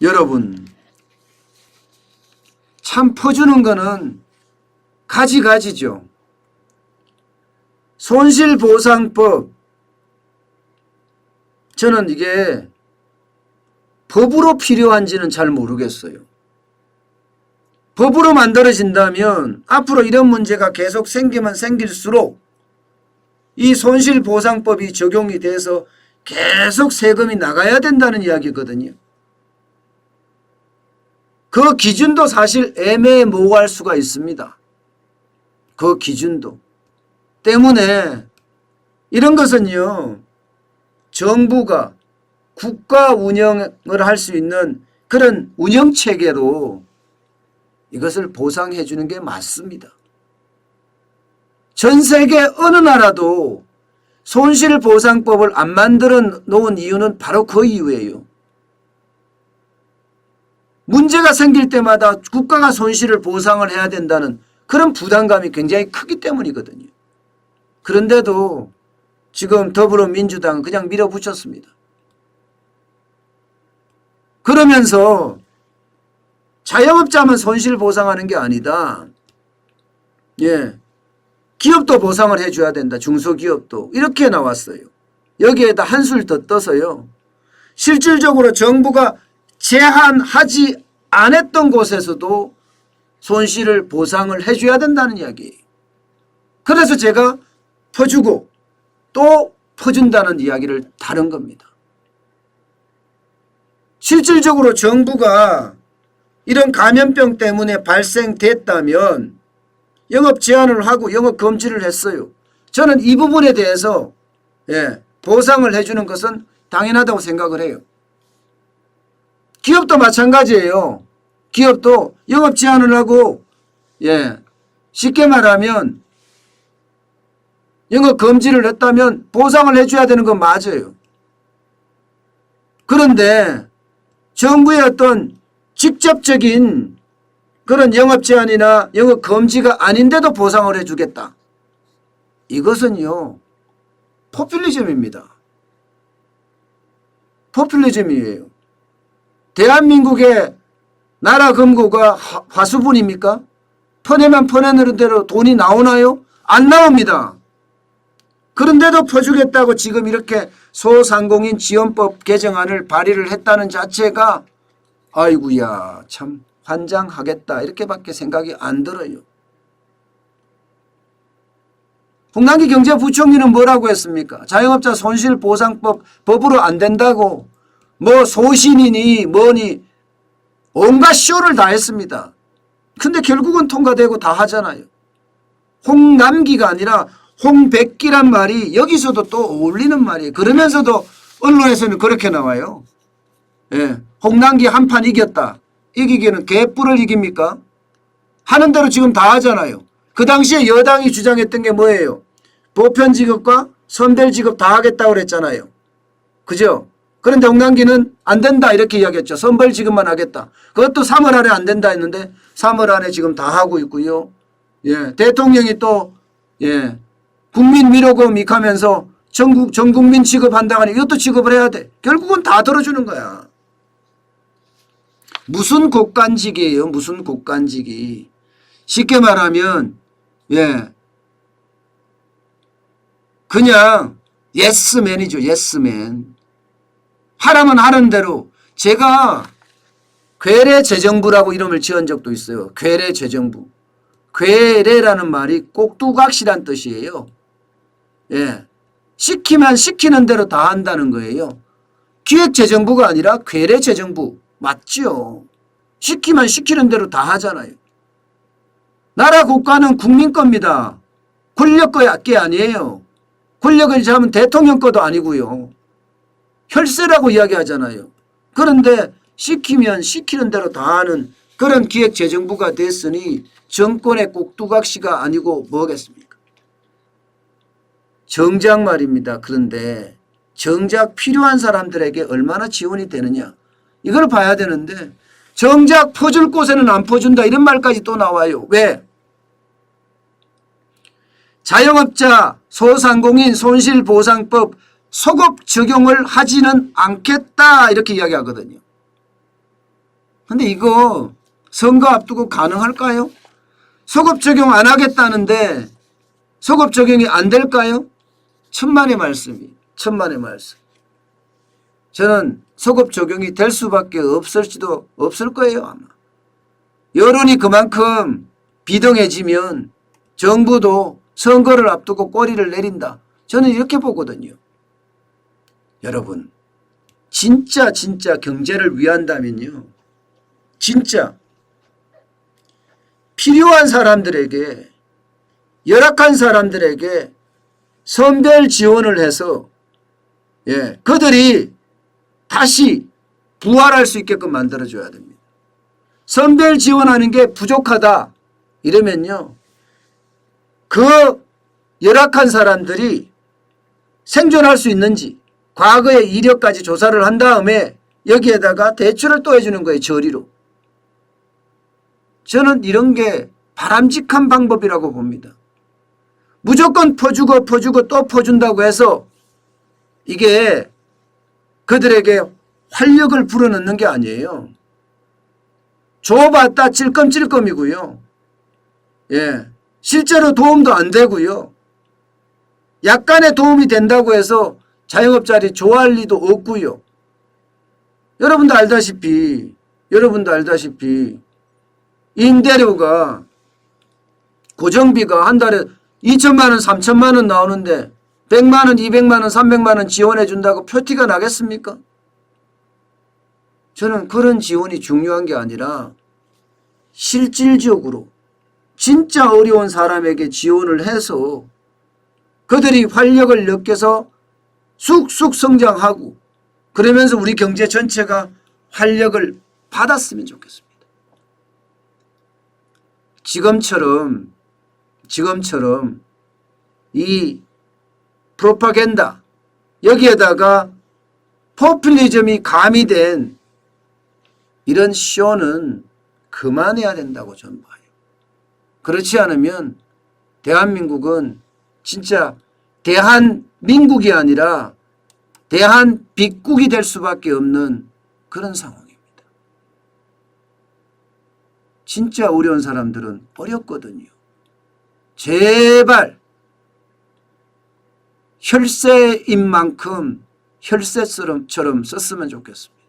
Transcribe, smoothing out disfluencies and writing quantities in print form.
여러분, 참 퍼주는 거는 가지가지죠. 손실보상법, 저는 이게 법으로 필요한지는 잘 모르겠어요. 법으로 만들어진다면 앞으로 이런 문제가 계속 생기면 생길수록 이 손실보상법이 적용이 돼서 계속 세금이 나가야 된다는 이야기거든요. 그 기준도 사실 애매모호할 수가 있습니다. 그 기준도. 때문에 이런 것은요, 정부가 국가 운영을 할 수 있는 그런 운영체계로 이것을 보상해 주는 게 맞습니다. 전 세계 어느 나라도 손실보상법을 안 만들어 놓은 이유는 바로 그 이유예요. 문제가 생길 때마다 국가가 손실을 보상을 해야 된다는 그런 부담감이 굉장히 크기 때문이거든요. 그런데도 지금 더불어민주당은 그냥 밀어붙였습니다. 그러면서 자영업자만 손실 보상하는 게 아니다. 예, 기업도 보상을 해줘야 된다. 중소기업도. 이렇게 나왔어요. 여기에다 한술 더 떠서요. 실질적으로 정부가 제한하지 않았던 곳에서도 손실을 보상을 해줘야 된다는 이야기예요. 그래서 제가 퍼주고 또 퍼준다는 이야기를 다룬 겁니다. 실질적으로 정부가 이런 감염병 때문에 발생됐다면 영업 제한을 하고 영업 금지를 했어요. 저는 이 부분에 대해서 보상을 해주는 것은 당연하다고 생각을 해요. 기업도 마찬가지예요. 기업도 영업 제한을 하고 쉽게 말하면 영업 금지를 했다면 보상을 해줘야 되는 건 맞아요. 그런데 정부의 어떤 직접적인 그런 영업 제한이나 영업 금지가 아닌데도 보상을 해주겠다. 이것은요, 포퓰리즘입니다. 포퓰리즘이에요. 대한민국의 나라 금고가 화수분입니까? 퍼내면 퍼내는 대로 돈이 나오나요? 안 나옵니다. 그런데도 퍼주겠다고 지금 이렇게 소상공인 지원법 개정안을 발의를 했다는 자체가 아이고야 참 환장하겠다 이렇게밖에 생각이 안 들어요. 홍남기 경제부총리는 뭐라고 했습니까? 자영업자 손실보상법 법으로 안 된다고 뭐 소신이니 뭐니 온갖 쇼를 다 했습니다. 근데 결국은 통과되고 다 하잖아요. 홍남기가 아니라 홍백기란 말이 여기서도 또 어울리는 말이에요. 그러면서도 언론에서는 그렇게 나와요. 홍남기 한판 이겼다. 이기기는 개뿔을 이깁니까? 하는 대로 지금 다 하잖아요. 그 당시에 여당이 주장했던 게 뭐예요? 보편지급과 선별지급 다 하겠다고 그랬잖아요. 그죠? 그런데 홍남기는 안 된다 이렇게 이야기했죠. 선별지급만 하겠다. 그것도 3월 안에 안 된다 했는데 3월 안에 지금 다 하고 있고요. 대통령이 또 국민위로금 익하면서 전 국민 지급한다고 하니 이것도 지급을 해야 돼. 결국은 다 들어주는 거야. 무슨 곡간직이에요. 무슨 곡간직이. 쉽게 말하면 그냥 예스맨이죠. 예스맨. 하라면 하는 대로. 제가 괴뢰재정부라고 이름을 지은 적도 있어요. 괴뢰재정부. 괴뢰라는 말이 꼭두각시란 뜻이에요. 시키면 시키는 대로 다 한다는 거예요. 기획재정부가 아니라 괴뢰재정부. 맞죠. 시키면 시키는 대로 다 하잖아요. 나라 국가는 국민 겁니다. 권력 게 아니에요. 권력을 잡으면 대통령 거도 아니고요. 혈세라고 이야기하잖아요. 그런데 시키면 시키는 대로 다 하는 그런 기획재정부가 됐으니 정권의 꼭두각시가 아니고 뭐겠습니까? 정작 말입니다. 그런데 정작 필요한 사람들에게 얼마나 지원이 되느냐 이걸 봐야 되는데 정작 퍼줄 곳에는 안 퍼준다 이런 말까지 또 나와요. 왜? 자영업자 소상공인 손실보상법 소급 적용을 하지는 않겠다 이렇게 이야기하거든요. 근데 이거 선거 앞두고 가능할까요? 소급 적용 안 하겠다는데 소급 적용이 안 될까요? 천만의 말씀이 천만의 말씀. 저는 소급 적용이 될 수밖에 없을지도 없을 거예요. 아마. 여론이 그만큼 비등해지면 정부도 선거를 앞두고 꼬리를 내린다. 저는 이렇게 보거든요. 여러분 진짜 경제를 위한다면요. 진짜 필요한 사람들에게 열악한 사람들에게 선별 지원을 해서 그들이 다시 부활할 수 있게끔 만들어줘야 됩니다. 선별 지원하는 게 부족하다 이러면요. 그 열악한 사람들이 생존할 수 있는지 과거의 이력까지 조사를 한 다음에 여기에다가 대출을 또 해주는 거예요. 저리로. 저는 이런 게 바람직한 방법이라고 봅니다. 무조건 퍼주고 또 퍼준다고 해서 이게 그들에게 활력을 불어넣는 게 아니에요. 줘봤다 찔끔찔끔이고요. 실제로 도움도 안 되고요. 약간의 도움이 된다고 해서 자영업자들이 좋아할 리도 없고요. 여러분도 알다시피 임대료가 고정비가 한 달에 2천만 원 3천만 원 나오는데 100만 원 200만 원 300만 원 지원해 준다고 표티가 나겠습니까? 저는 그런 지원이 중요한 게 아니라 실질적으로 진짜 어려운 사람에게 지원을 해서 그들이 활력을 느껴서 쑥쑥 성장하고 그러면서 우리 경제 전체가 활력을 받았으면 좋겠습니다. 지금처럼 이 프로파간다 여기에다가 포퓰리즘이 가미된 이런 쇼는 그만해야 된다고 저는 봐요. 그렇지 않으면 대한민국은 진짜 대한민국이 아니라 대한빅국이 될 수밖에 없는 그런 상황입니다. 진짜 어려운 사람들은 어렵거든요. 제발 혈세인 만큼 혈세처럼 썼으면 좋겠습니다.